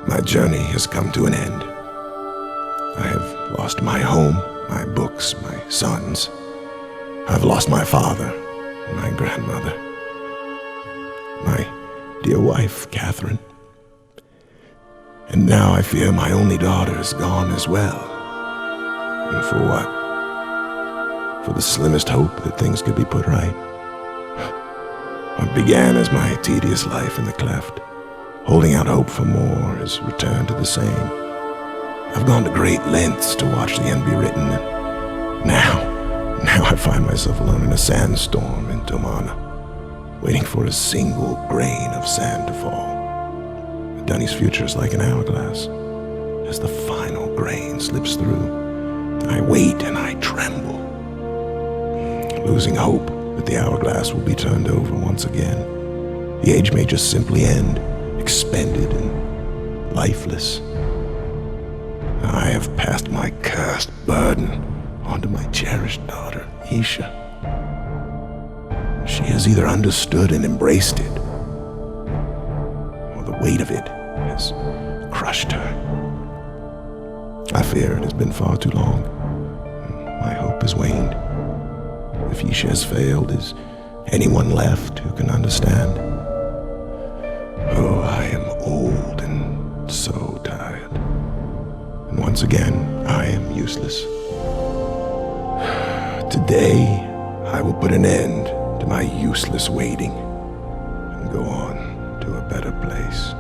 My journey has come to an end. I have lost my home, my books, my sons. I've lost my father, my grandmother, my dear wife, Catherine. And now I fear my only daughter is gone as well. And for what? For the slimmest hope that things could be put right. What began as my tedious life in the cleft, holding out hope for more, has returned to the same. I've gone to great lengths to watch the end be written, and now I find myself alone in a sandstorm in Tomana, waiting for a single grain of sand to fall. Dunny's future is like an hourglass. As the final grain slips through, I wait and I tremble, losing hope that the hourglass will be turned over once again. The age may just simply end, expended and lifeless. I have passed my cursed burden onto my cherished daughter, Isha. She has either understood and embraced it, or the weight of it has crushed her. I fear it has been far too long. My hope has waned. If Isha has failed, is anyone left who can understand? Oh, I am old and so tired. And once again, I am useless. Today, I will put an end to my useless waiting and go on to a better place.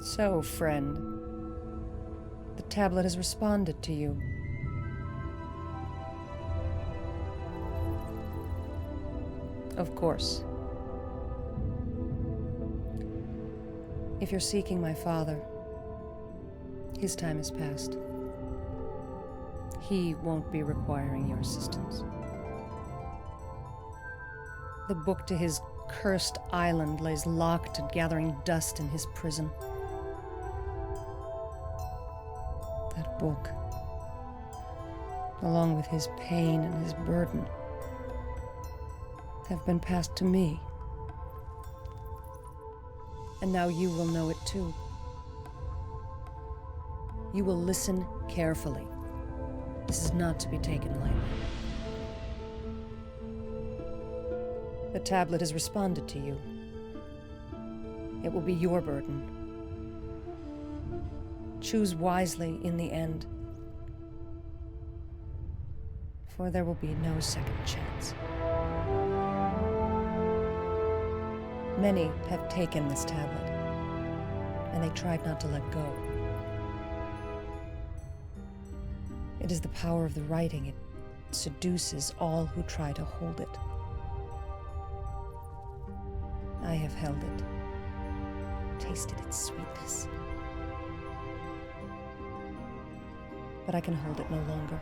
So, friend, the tablet has responded to you. Of course. If you're seeking my father, his time is past. He won't be requiring your assistance. The book to his cursed island lays locked and gathering dust in his prison. That book, along with his pain and his burden, have been passed to me. And now you will know it too. You will listen carefully. This is not to be taken lightly. The tablet has responded to you. It will be your burden. Choose wisely in the end, for there will be no second chance. Many have taken this tablet, and they tried not to let go. It is the power of the writing. It seduces all who try to hold it. I have held it, tasted its sweetness. But I can hold it no longer.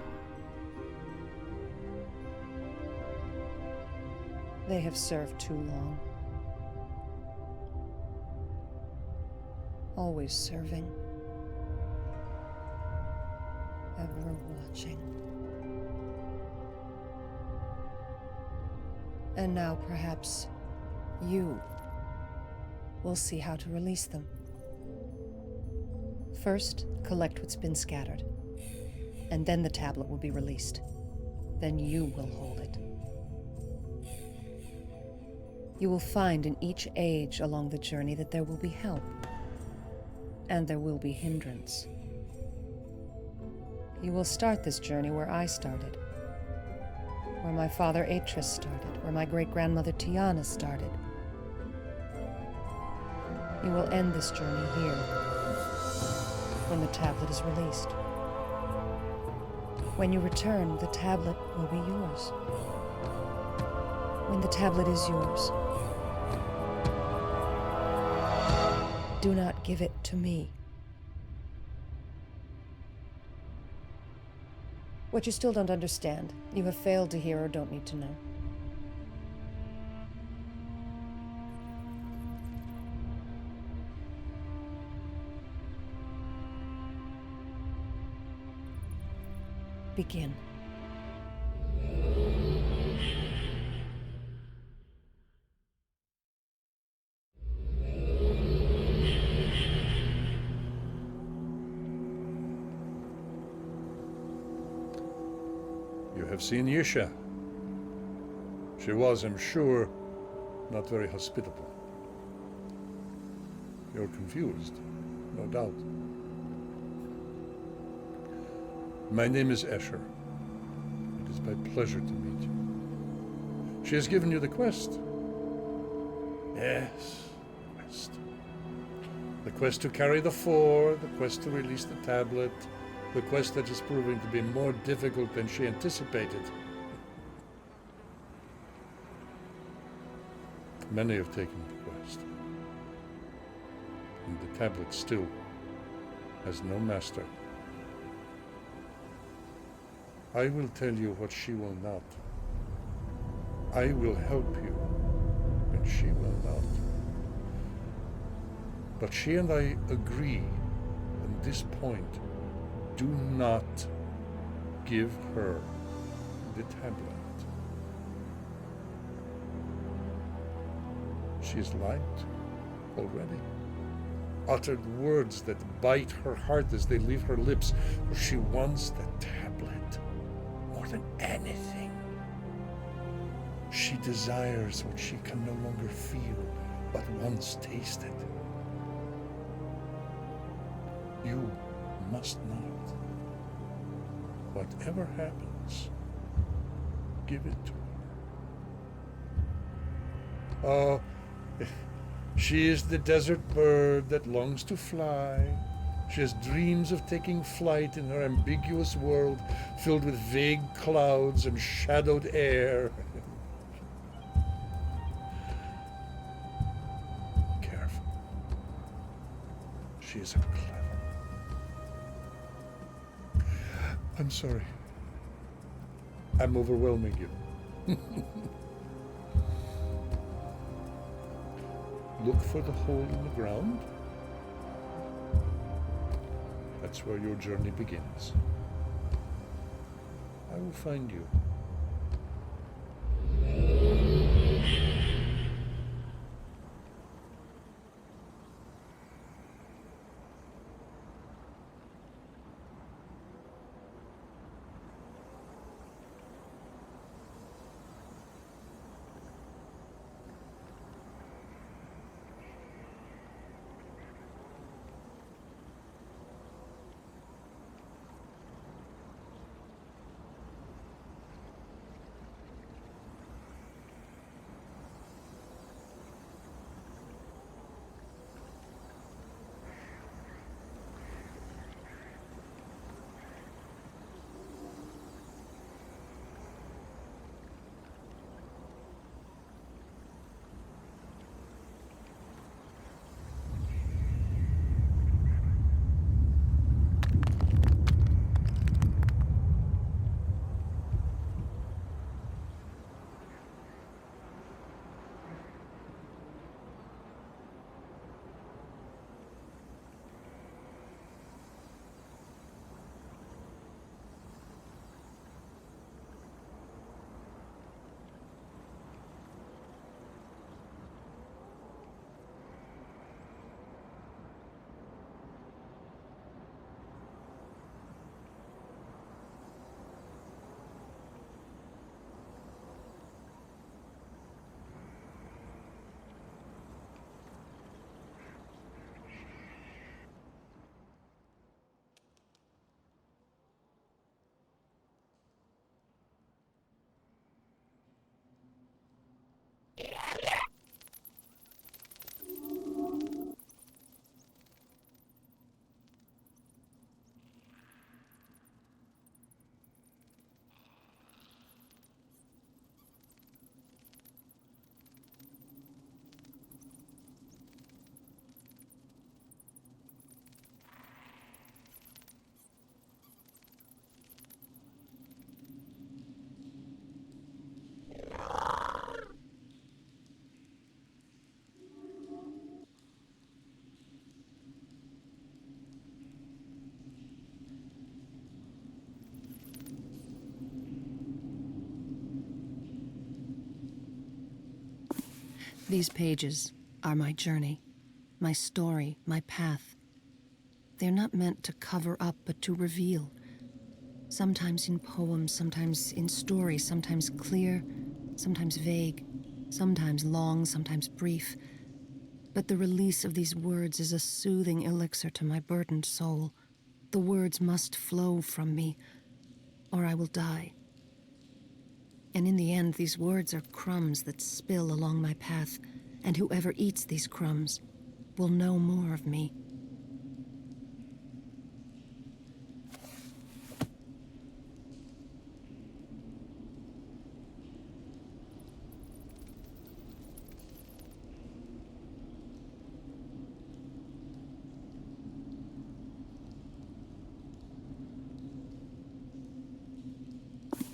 They have served too long. Always serving. Ever watching. And now perhaps you will see how to release them. First, collect what's been scattered, and then the tablet will be released. Then you will hold it. You will find in each age along the journey that there will be help, and there will be hindrance. You will start this journey where I started, where my father Atris started, where my great-grandmother Tiana started. You will end this journey here, when the tablet is released. When you return, the tablet will be yours. When the tablet is yours, do not give it to me. What you still don't understand, you have failed to hear or don't need to know. Begin. You have seen Yisha. She was, I'm sure, not very hospitable. You're confused, no doubt. My name is Escher. It is my pleasure to meet you. She has given you the quest. Yes, the quest. The quest to carry the four, the quest to release the tablet, the quest that is proving to be more difficult than she anticipated. Many have taken the quest, and the tablet still has no master. I will tell you what she will not. I will help you, and she will not. But she and I agree on this point. Do not give her the tablet. She has lied already, uttered words that bite her heart as they leave her lips, for she wants the tablet more than anything. She desires what she can no longer feel, but once tasted. You must not. Whatever happens, give it to her. Oh, She is the desert bird that longs to fly. She has dreams of taking flight in her ambiguous world filled with vague clouds and shadowed air. Careful. She is clever. I'm sorry. I'm overwhelming you. Look for the hole in the ground. That's where your journey begins. I will find you. These pages are my journey, my story, my path. They're not meant to cover up, but to reveal. Sometimes in poems, sometimes in story, sometimes clear, sometimes vague, sometimes long, sometimes brief. But the release of these words is a soothing elixir to my burdened soul. The words must flow from me, or I will die. And in the end, these words are crumbs that spill along my path, and whoever eats these crumbs will know more of me.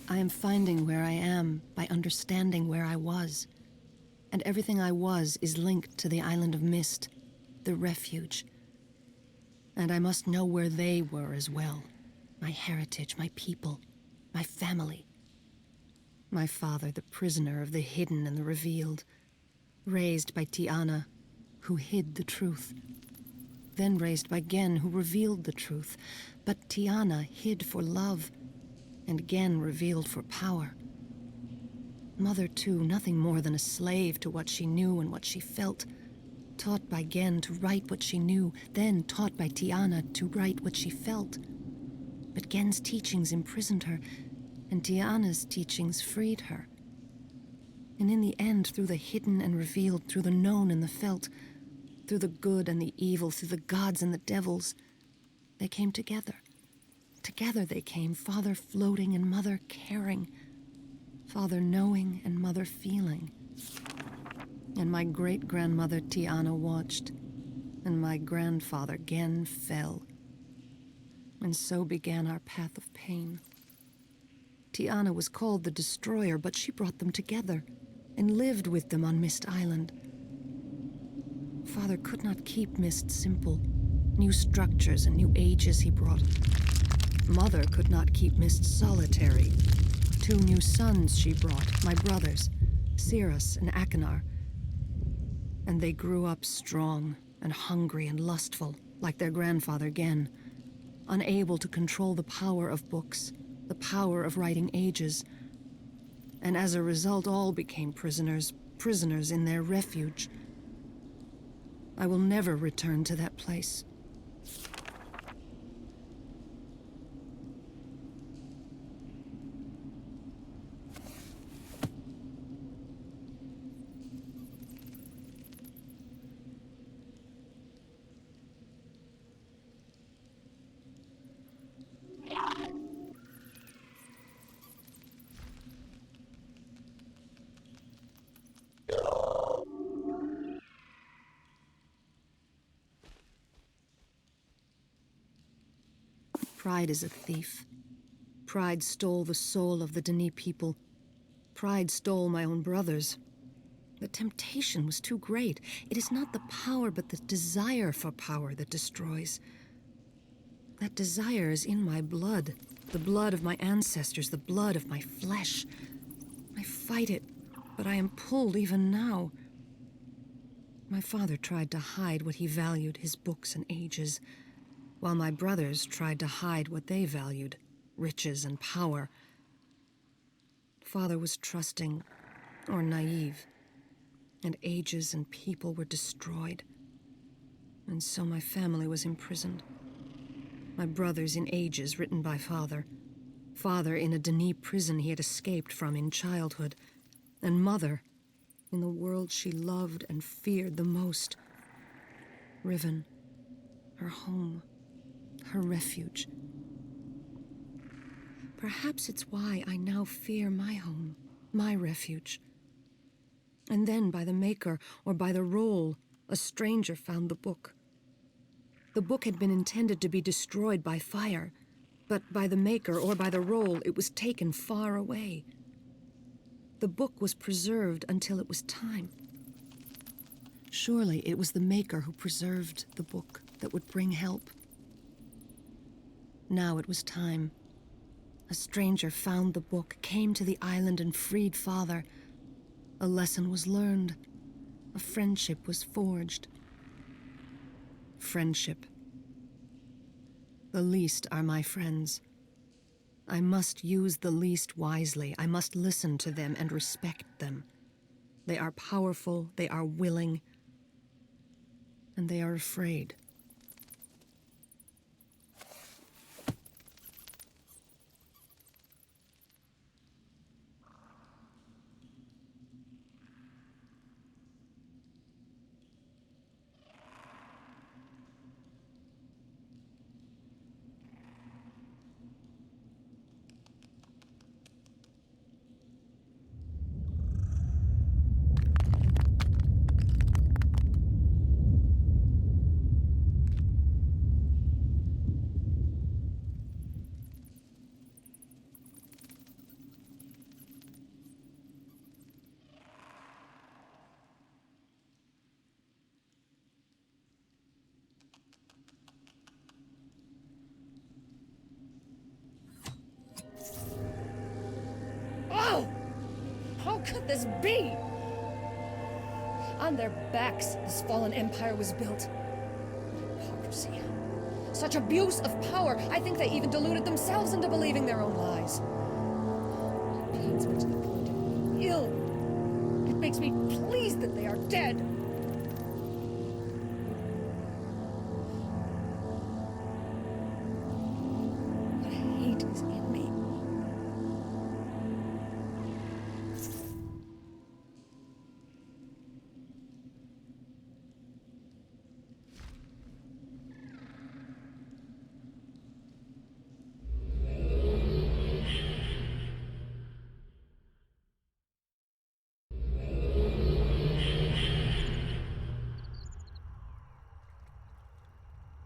I am finding where I am by understanding where I was. And everything I was is linked to the island of Myst, the refuge. And I must know where they were as well. My heritage, my people, my family. My father, the prisoner of the hidden and the revealed. Raised by Tiana, who hid the truth. Then raised by Gen, who revealed the truth. But Tiana hid for love, and Gen revealed for power. Mother, too, nothing more than a slave to what she knew and what she felt. Taught by Gen to write what she knew, then taught by Tiana to write what she felt. But Gen's teachings imprisoned her, and Tiana's teachings freed her. And in the end, through the hidden and revealed, through the known and the felt, through the good and the evil, through the gods and the devils, they came together. Together they came, father floating and mother caring, father knowing and mother feeling. And my great-grandmother Tiana watched, and my grandfather Gen fell. And so began our path of pain. Tiana was called the Destroyer, but she brought them together and lived with them on Myst Island. Father could not keep Myst simple. New structures and new ages he brought. Mother could not keep Myst solitary. 2 new sons she brought, my brothers, Cirrus and Achenar. And they grew up strong and hungry and lustful, like their grandfather Gen, unable to control the power of books, the power of writing ages. And as a result, all became prisoners in their refuge. I will never return to that place. Pride is a thief. Pride stole the soul of the Denis people. Pride stole my own brothers. The temptation was too great. It is not the power, but the desire for power that destroys. That desire is in my blood, the blood of my ancestors, the blood of my flesh. I fight it, but I am pulled even now. My father tried to hide what he valued, his books and ages, while my brothers tried to hide what they valued, riches and power. Father was trusting, or naive, and ages and people were destroyed. And so my family was imprisoned. My brothers in ages written by father. Father in a Denis prison he had escaped from in childhood. And mother in the world she loved and feared the most. Riven, her home, her refuge. Perhaps it's why I now fear my home, my refuge. And then by the maker or by the roll, a stranger found the book. The book had been intended to be destroyed by fire, but by the maker or by the roll, it was taken far away. The book was preserved until it was time. Surely it was the maker who preserved the book that would bring help. Now it was time. A stranger found the book, came to the island and freed father. A lesson was learned. A friendship was forged. Friendship. The least are my friends. I must use the least wisely. I must listen to them and respect them. They are powerful, they are willing, and they are afraid. Oh! How could this be? On their backs, this fallen empire was built. Hypocrisy. Such abuse of power. I think they even deluded themselves into believing their own lies. It pains me to the point of ill. It makes me pleased that they are dead. What hate is in me.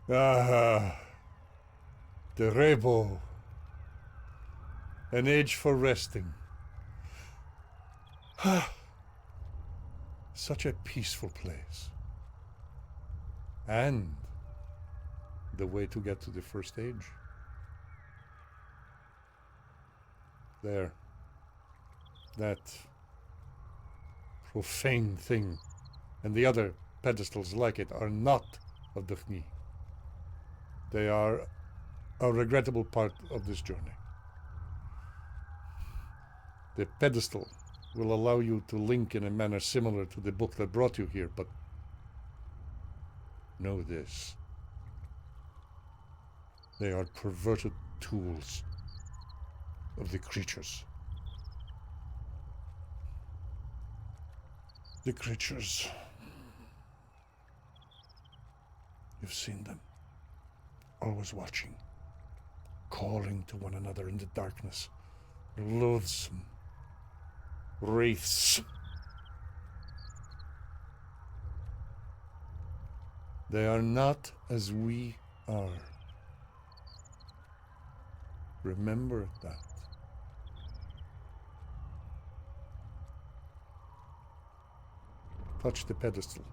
Ah, the Rebo. An age for resting. Such a peaceful place. And the way to get to the first age. There. That profane thing and the other pedestals like it are not of Dufni. They are a regrettable part of this journey. The pedestal will allow you to link in a manner similar to the book that brought you here, but know this. They are perverted tools of the creatures. The creatures. You've seen them. Always watching. Calling to one another in the darkness. Loathsome. Wraiths. They are not as we are. Remember that. Touch the pedestal.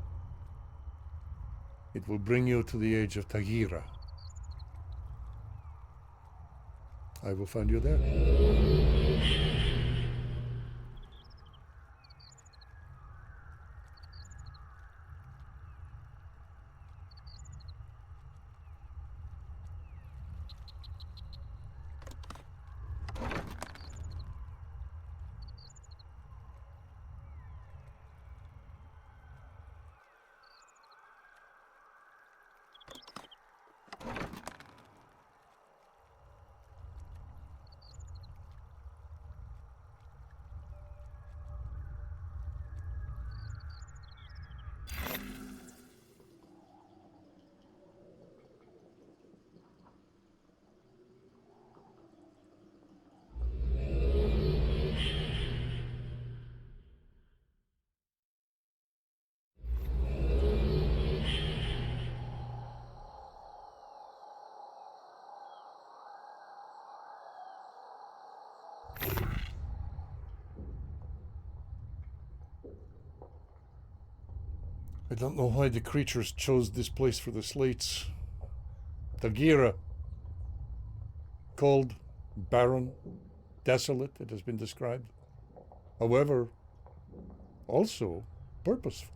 It will bring you to the age of Tagira. I will find you there. I don't know why the creatures chose this place for the slates. Tagira. Cold, barren, desolate, it has been described. However, also purposeful.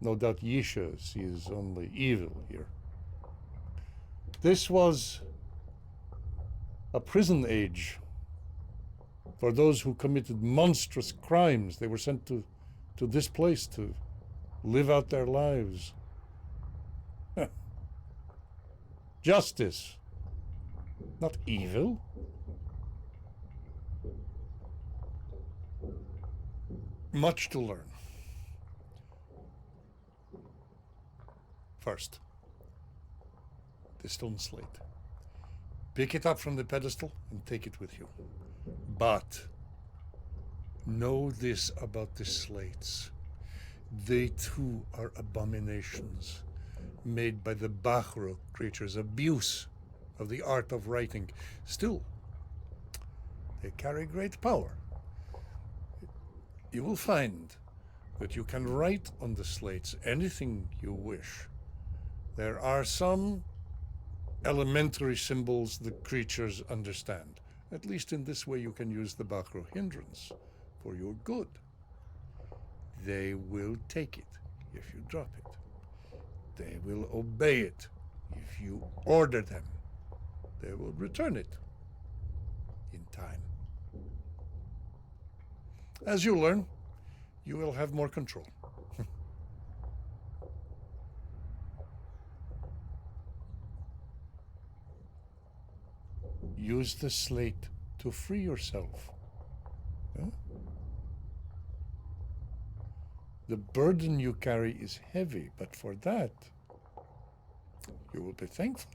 No doubt Yisha sees only evil here. This was a prison age. For those who committed monstrous crimes, they were sent to this place to live out their lives. Justice, not evil. Much to learn. First, the stone slate. Pick it up from the pedestal and take it with you. But know this about the slates. They too are abominations made by the Bahro creatures' abuse of the art of writing. Still, they carry great power. You will find that you can write on the slates anything you wish. There are some elementary symbols the creatures understand. At least in this way you can use the Bahro hindrance for your good. They will take it if you drop it. They will obey it if you order them. They will return it in time. As you learn, you will have more control. Use the slate to free yourself. Huh? The burden you carry is heavy, but for that, you will be thankful.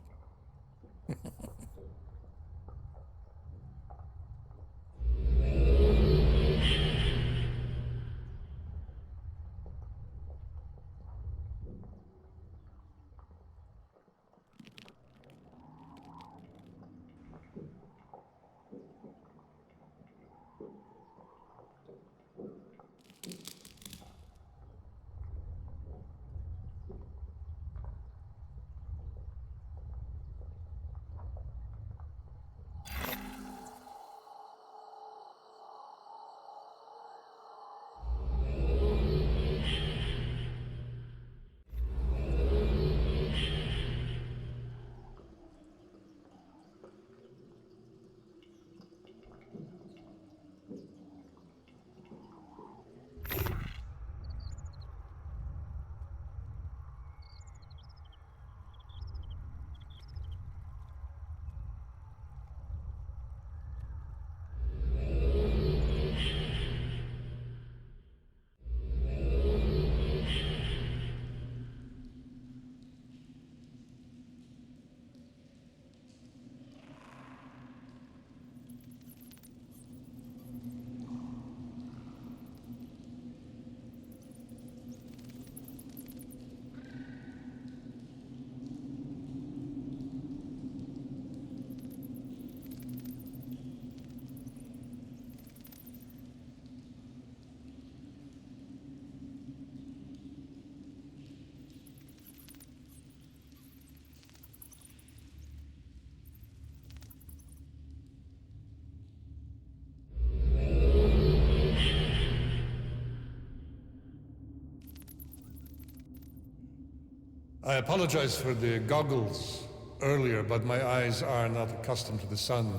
I apologize for the goggles earlier, but my eyes are not accustomed to the sun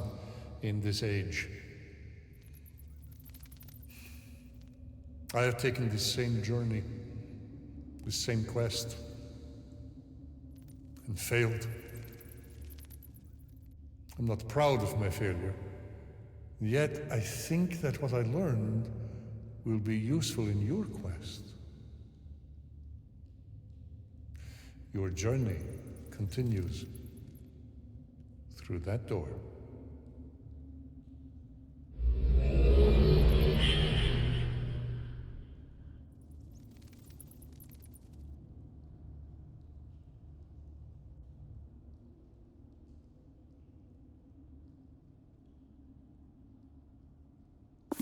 in this age. I have taken this same journey, this same quest, and failed. I'm not proud of my failure, yet I think that what I learned will be useful in your quest. Your journey continues through that door.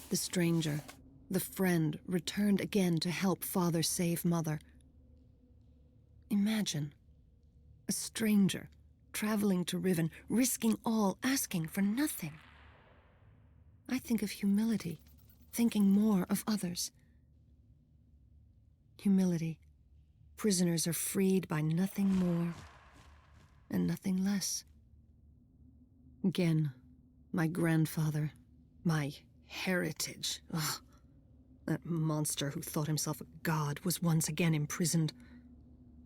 The stranger, the friend, returned again to help Father save Mother. Imagine, a stranger, traveling to Riven, risking all, asking for nothing. I think of humility, thinking more of others. Humility. Prisoners are freed by nothing more and nothing less. Again, my grandfather, my heritage. Ugh. That monster who thought himself a god was once again imprisoned.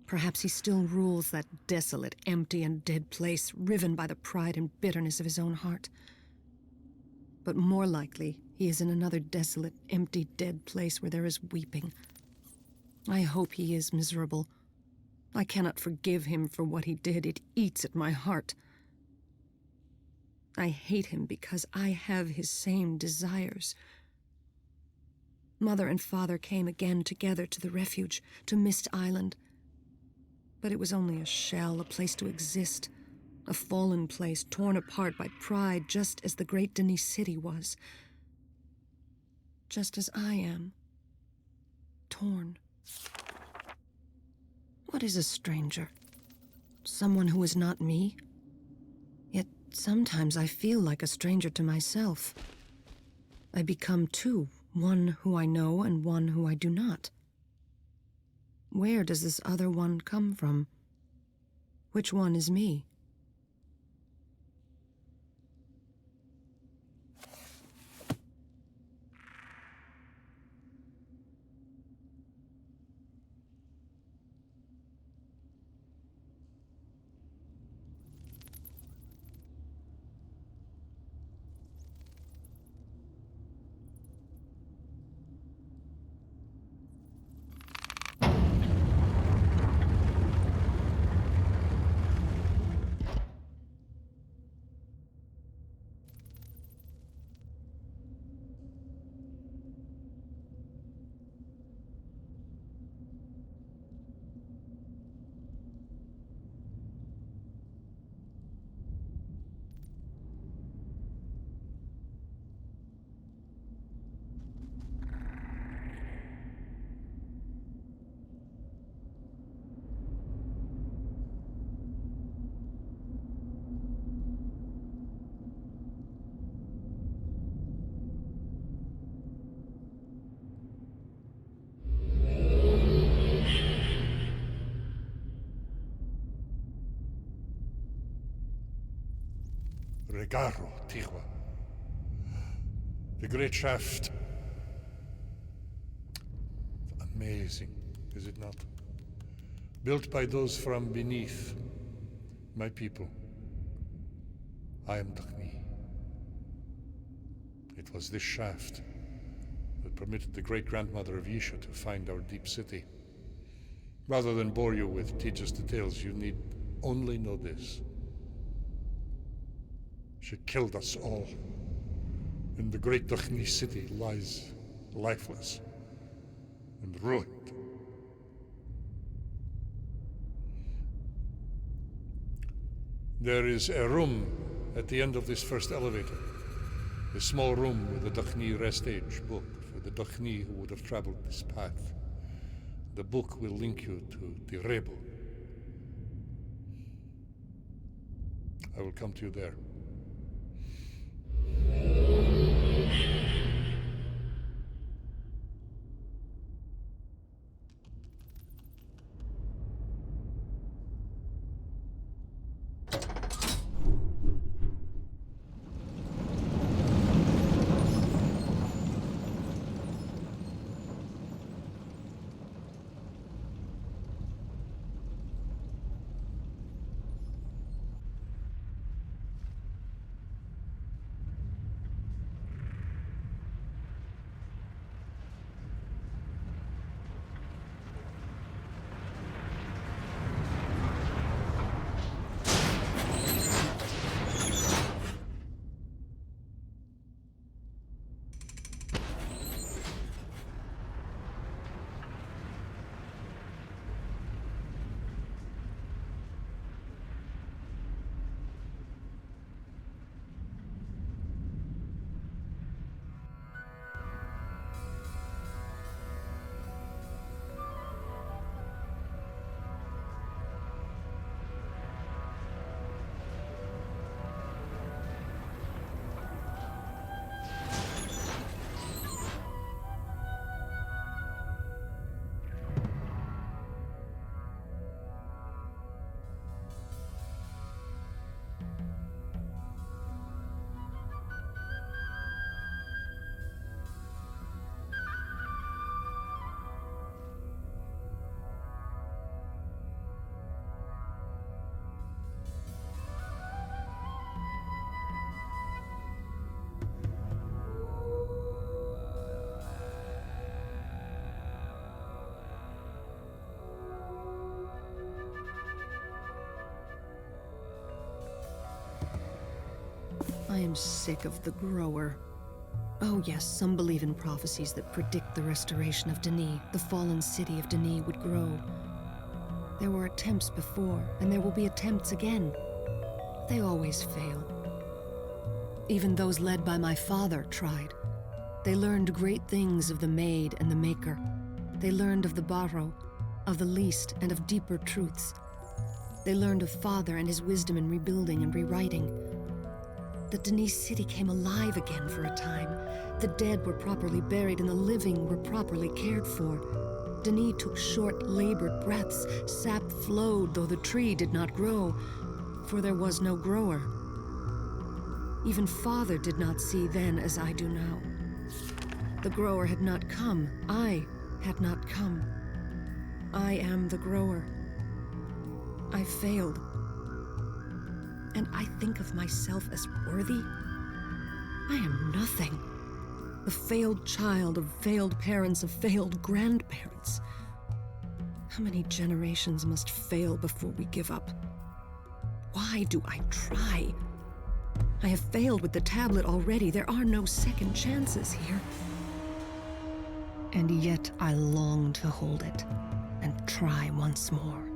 Perhaps he still rules that desolate, empty, and dead place, riven by the pride and bitterness of his own heart. But more likely, he is in another desolate, empty, dead place where there is weeping. I hope he is miserable. I cannot forgive him for what he did. It eats at my heart. I hate him because I have his same desires. Mother and Father came again together to the refuge, to Myst Island. But it was only a shell, a place to exist. A fallen place, torn apart by pride, just as the great Denis city was. Just as I am. Torn. What is a stranger? Someone who is not me? Yet sometimes I feel like a stranger to myself. I become two, one who I know and one who I do not. Where does this other one come from? Which one is me? Regaro, Tigua. The great shaft. Amazing, is it not? Built by those from beneath, my people. I am Dakhni. It was this shaft that permitted the great-grandmother of Yisha to find our deep city. Rather than bore you with tedious details, you need only know this. She killed us all, and the great Dakhni city lies lifeless and ruined. There is a room at the end of this first elevator, a small room with a Dakhni rest age book for the Dakhni who would have traveled this path. The book will link you to Direbo. I will come to you there. I am sick of the grower. Oh yes, some believe in prophecies that predict the restoration of Denis. The fallen city of Denis would grow. There were attempts before, and there will be attempts again. They always fail. Even those led by my father tried. They learned great things of the Maid and the Maker. They learned of the Barrow, of the least, and of deeper truths. They learned of Father and his wisdom in rebuilding and rewriting. The Denis city came alive again for a time. The dead were properly buried and the living were properly cared for. Denis took short, labored breaths. Sap flowed, though the tree did not grow, for there was no grower. Even Father did not see then as I do now. The grower had not come. I had not come. I am the grower. I failed. And I think of myself as worthy? I am nothing. The failed child of failed parents, of failed grandparents. How many generations must fail before we give up? Why do I try? I have failed with the tablet already. There are no second chances here. And yet I long to hold it and try once more.